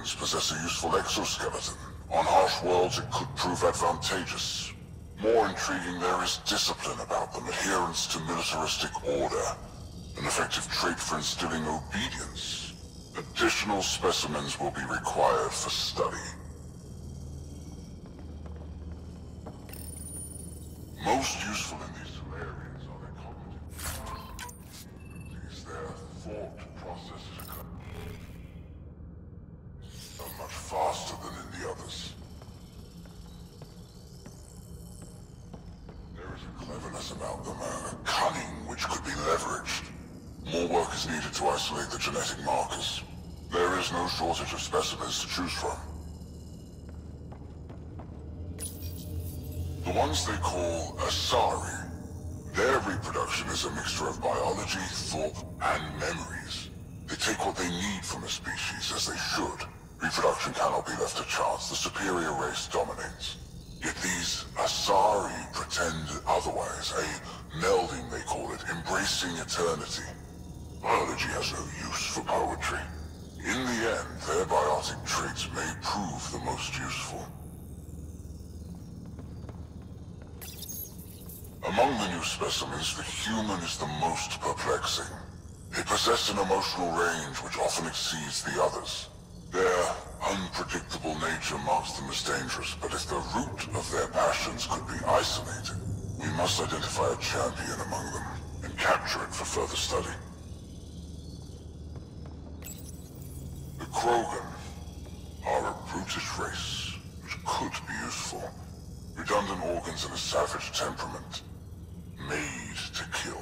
Krogan's possess a useful exoskeleton. On harsh worlds, it could prove advantageous. More intriguing, there is discipline about them, adherence to militaristic order, an effective trait for instilling obedience. Additional specimens will be required for study. Most useful in these Solarians are their cognitive abilities. Their thought processes are much faster than in the others. There is a cleverness about them, a cunning which could be leveraged. More work is needed to isolate the genetic markers. There is no shortage of specimens to choose from. The ones they call Asari, their reproduction is a mixture of biology, thought, and memories. They take what they need from a species, as they should. Reproduction cannot be left to chance. The superior race dominates. Yet these Asari pretend otherwise, a melding they call it, embracing eternity. Biology has no use for poetry. In the end, their biotic traits may prove the most useful. Among the new specimens, the human is the most perplexing. They possess an emotional range which often exceeds the others. Their unpredictable nature marks them as dangerous, but if the root of their passions could be isolated, we must identify a champion among them and capture it for further study. The Krogan are a brutish race, which could be useful. Redundant organs and a savage temperament. Made to kill.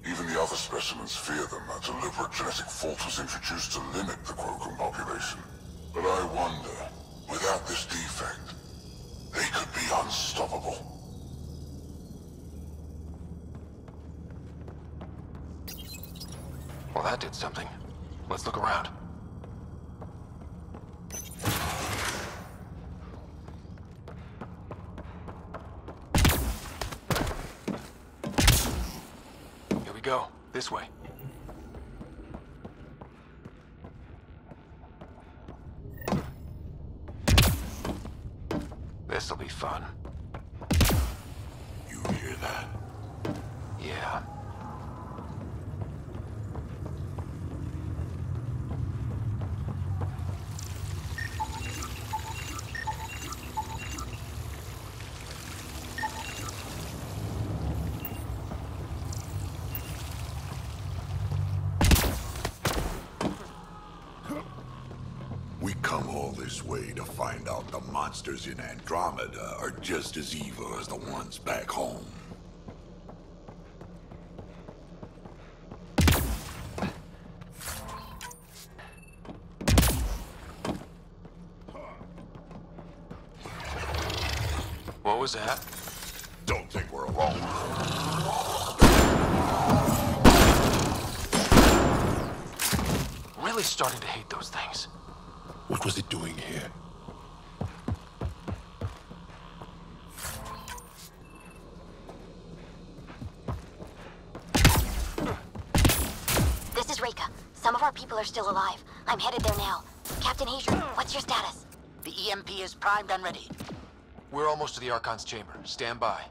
Even the other specimens fear them. A deliberate genetic fault was introduced to limit the Krogan population. But I wonder, without this defect, they could be unstoppable. Well, that did something. Let's look around. Here we go. This way. This'll be fun. You hear that? Yeah. We come all this way to find out the monsters in Andromeda are just as evil as the ones back home. What was that? Don't think we're alone. Really starting to hate those things. What was it doing here? This is Reika. Some of our people are still alive. I'm headed there now. Captain Hadrian, what's your status? The EMP is primed and ready. We're almost to the Archon's chamber. Stand by.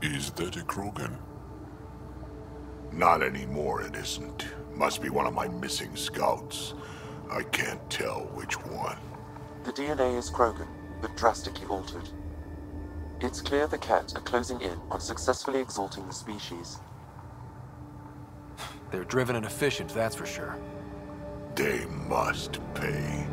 Is that a Krogan? Not anymore, it isn't. Must be one of my missing scouts. I can't tell which one. The DNA is Krogan, but drastically altered. It's clear the Cat are closing in on successfully exalting the species. They're driven and efficient, that's for sure. They must pay.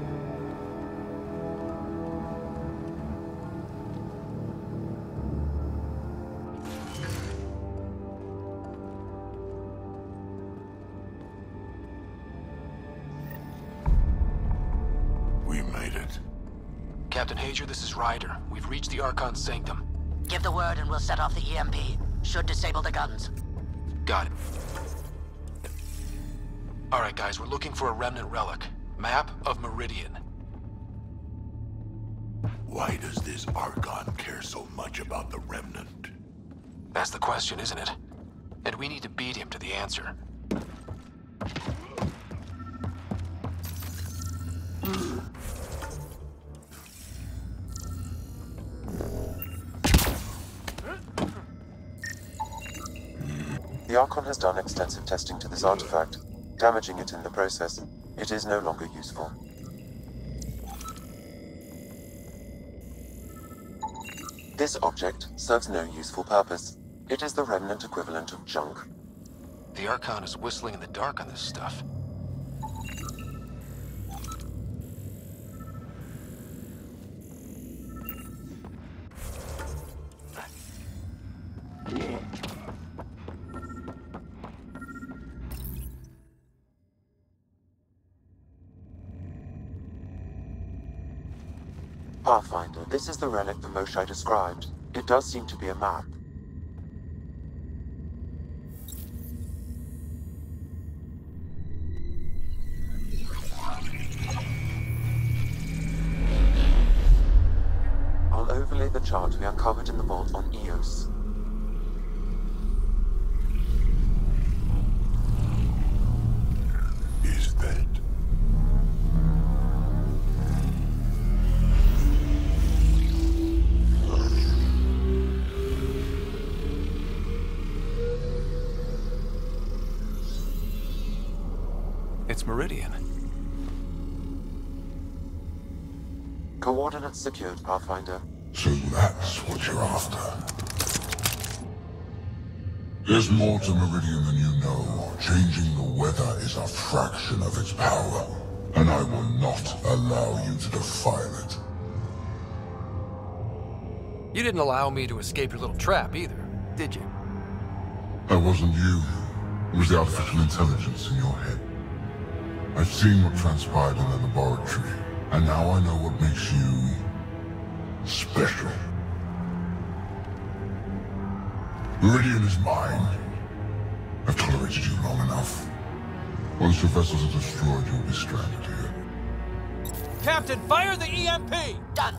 made it. Captain Hager, this is Ryder. We've reached the Archon's sanctum. Give the word and we'll set off the EMP. Should disable the guns. Got it. Alright guys, we're looking for a remnant relic. Map of Meridian. Why does this Archon care so much about the Remnant? That's the question, isn't it? And we need to beat him to the answer. The Archon has done extensive testing to this artifact, damaging it in the process. It is no longer useful. This object serves no useful purpose. It is the Remnant equivalent of junk. The Archon is whistling in the dark on this stuff. Pathfinder, this is the relic the Moshai described. It does seem to be a map. I'll overlay the chart we uncovered in the vault on EOS. Is that? It's Meridian. Coordinates secured, Pathfinder. So that's what you're after. There's more to Meridian than you know. Changing the weather is a fraction of its power, and I will not allow you to defile it. You didn't allow me to escape your little trap either, did you? That wasn't you. It was the artificial intelligence in your head. I've seen what transpired in the laboratory, and now I know what makes you special. Meridian is mine. I've tolerated you long enough. Once your vessels are destroyed, you'll be stranded here. Captain, fire the EMP! Done.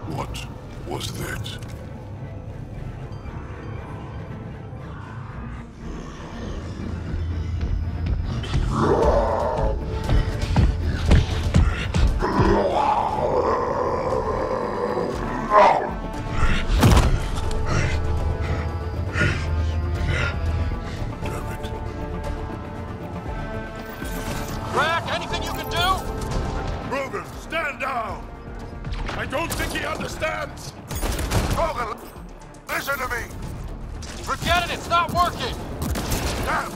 What was that? Crack, anything you can do? Rogan, stand down! I don't think he understands! Rogan, listen to me! Forget it, it's not working! Damn!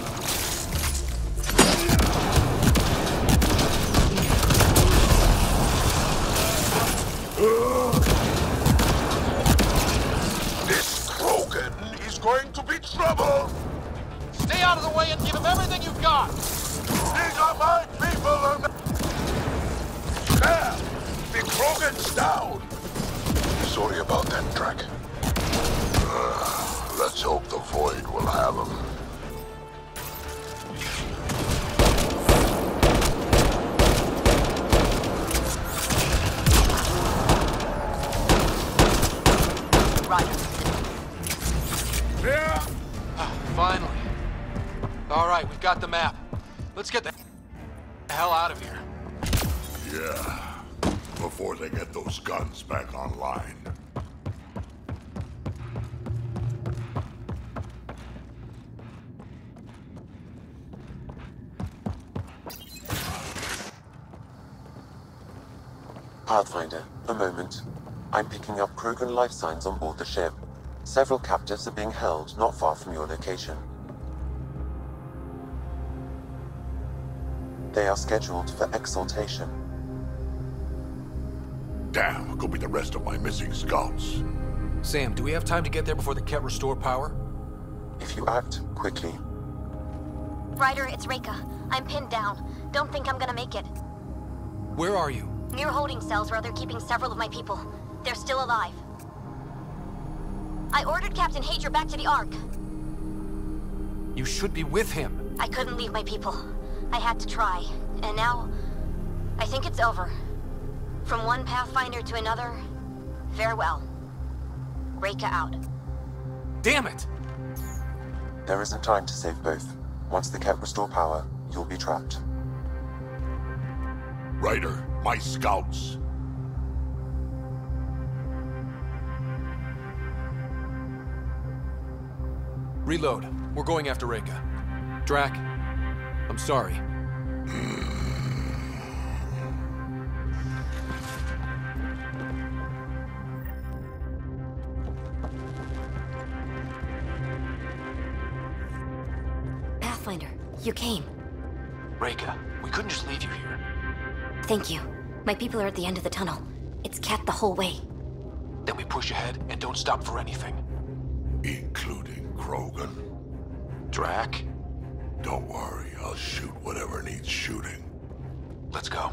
This Rogan is going to be trouble! Stay out of the way and give him everything you've got! These are my people! There! The Krogan's down! Sorry about that, Drac. Let's hope the Void will have him. Ryder. Yeah! Finally. Alright, we've got the map. Let's get the hell out of here. Yeah. Before they get those guns back online. Pathfinder, a moment. I'm picking up Krogan life signs on board the ship. Several captives are being held not far from your location. They are scheduled for exaltation. Damn, go be the rest of my missing scouts. Sam, do we have time to get there before the Ket restore power? If you act quickly. Ryder, it's Reika. I'm pinned down. Don't think I'm gonna make it. Where are you? Near holding cells where they're keeping several of my people. They're still alive. I ordered Captain Hager back to the Ark. You should be with him. I couldn't leave my people. I had to try. And now, I think it's over. From one Pathfinder to another, farewell. Reika out. Damn it! There isn't time to save both. Once the Ket restore power, you'll be trapped. Ryder, my scouts. Reload. We're going after Reika. Drac, I'm sorry. Pathfinder, you came. Reika, we couldn't just leave you here. Thank you. My people are at the end of the tunnel. It's Ket the whole way. Then we push ahead and don't stop for anything. Including Krogan. Drac, Don't worry, I'll shoot whatever needs shooting. let's go.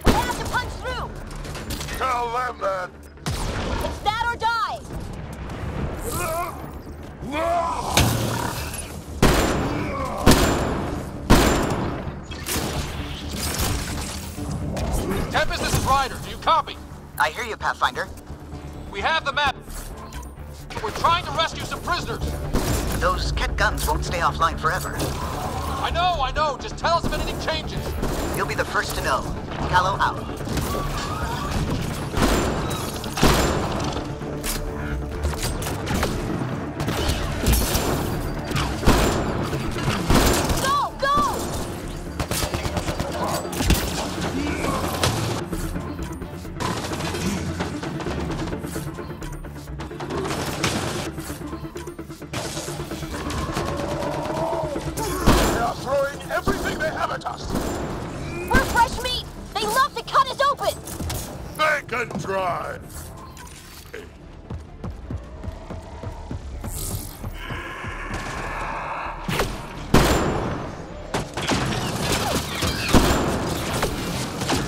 We have to punch through! Tell them that! It's that or die! Tempest, this is Ryder. Do you copy? I hear you, Pathfinder. We have the map. We're trying to rescue some prisoners. Those Ket guns won't stay offline forever. I know. Just tell us if anything changes. You'll be the first to know. Callow out. Go! Go! They are throwing everything they have at us! We're fresh meat! They love to cut us open! They can try!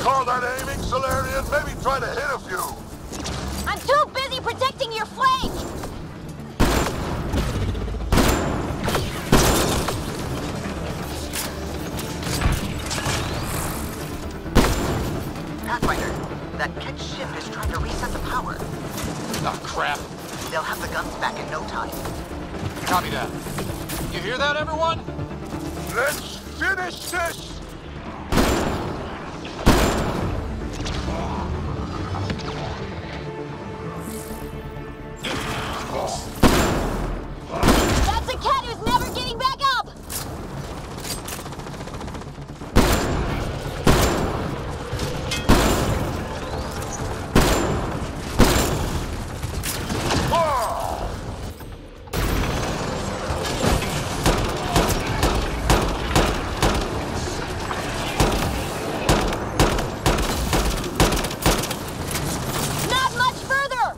Call that aiming, Solarian? Maybe try to hit a few! I'm too busy protecting your flank! Pathfinder, that Ket ship is trying to reset the power. Oh, crap. They'll have the guns back in no time. Copy that. You hear that, everyone? Let's finish this! That's a cat who's never getting back up! Not much further!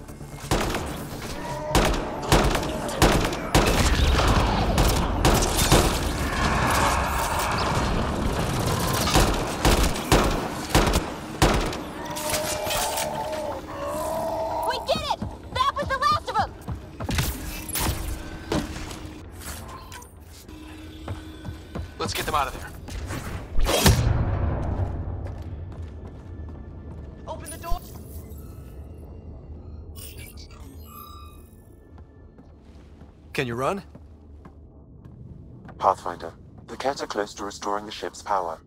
We did it! That was the last of them! Let's get them out of there. Open the door. Can you run? Pathfinder, the Ket are close to restoring the ship's power.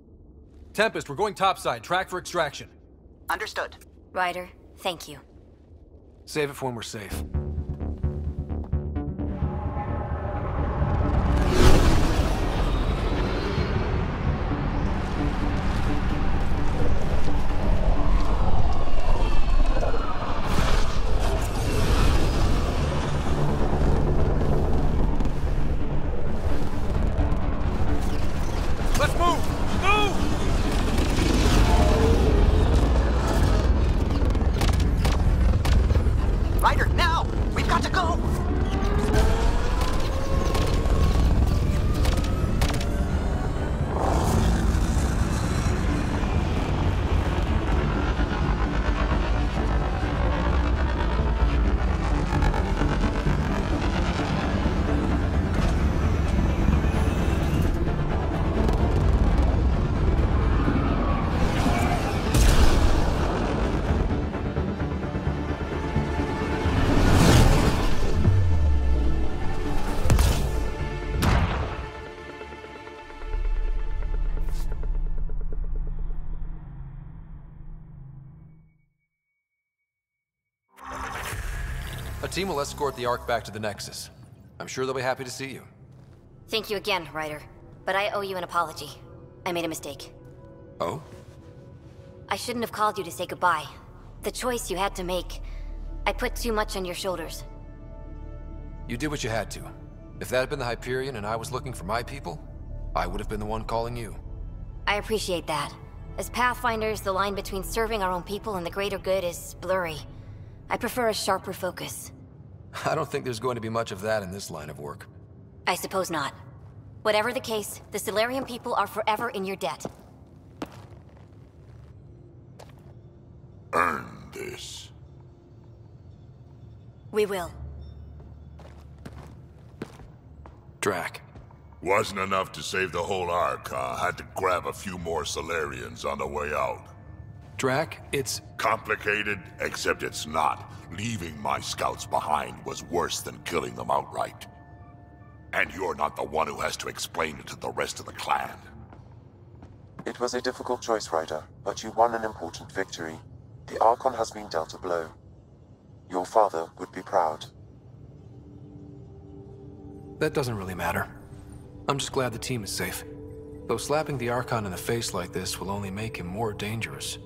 Tempest, we're going topside. Track for extraction. Understood. Ryder, thank you. Save it for when we're safe. A team will escort the Ark back to the Nexus. I'm sure they'll be happy to see you. Thank you again, Ryder. But I owe you an apology. I made a mistake. Oh? I shouldn't have called you to say goodbye. The choice you had to make. I put too much on your shoulders. You did what you had to. If that had been the Hyperion and I was looking for my people, I would have been the one calling you. I appreciate that. As Pathfinders, the line between serving our own people and the greater good is blurry. I prefer a sharper focus. I don't think there's going to be much of that in this line of work. I suppose not. Whatever the case, the Solarian people are forever in your debt. Earn this. We will. Drac. Wasn't enough to save the whole Ark, huh? Had to grab a few more Solarians on the way out. Drac, it's... Complicated, except it's not. Leaving my scouts behind was worse than killing them outright. And you're not the one who has to explain it to the rest of the clan. It was a difficult choice, Ryder, but you won an important victory. The Archon has been dealt a blow. Your father would be proud. That doesn't really matter. I'm just glad the team is safe. Though slapping the Archon in the face like this will only make him more dangerous.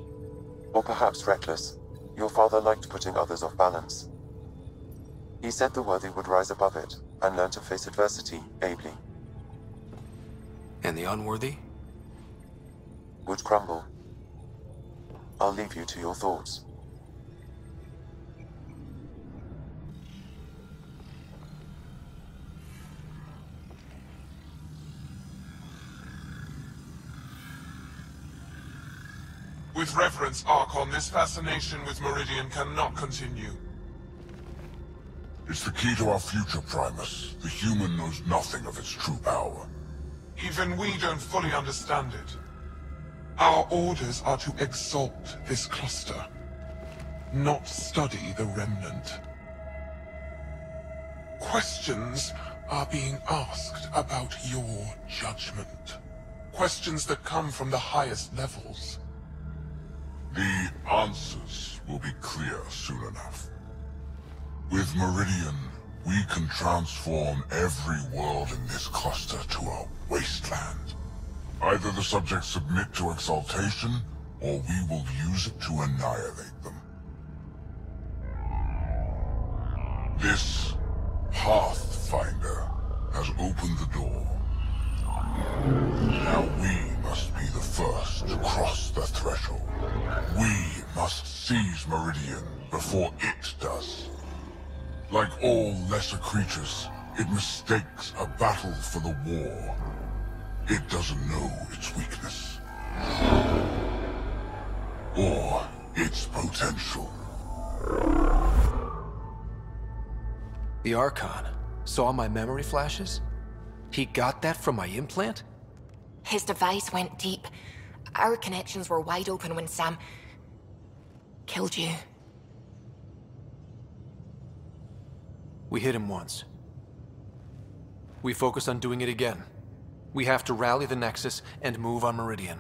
Or perhaps reckless. Your father liked putting others off balance. He said the worthy would rise above it, and learn to face adversity ably. And the unworthy? Would crumble. I'll leave you to your thoughts. With reverence, Archon, this fascination with Meridian cannot continue. It's the key to our future, Primus. The human knows nothing of its true power. Even we don't fully understand it. Our orders are to exalt this cluster, not study the remnant. Questions are being asked about your judgment. Questions that come from the highest levels. The answers will be clear soon enough. With Meridian, we can transform every world in this cluster to a wasteland. Either the subjects submit to exaltation, or we will use it to annihilate them. This Pathfinder has opened the door. Now we must be the first to cross the threshold. We must seize Meridian before it does. Like all lesser creatures, it mistakes a battle for the war. It doesn't know its weakness. Or its potential. The Archon saw my memory flashes? He got that from my implant? His device went deep. Our connections were wide open when Sam killed you. We hit him once. We focus on doing it again. We have to rally the Nexus and move on Meridian.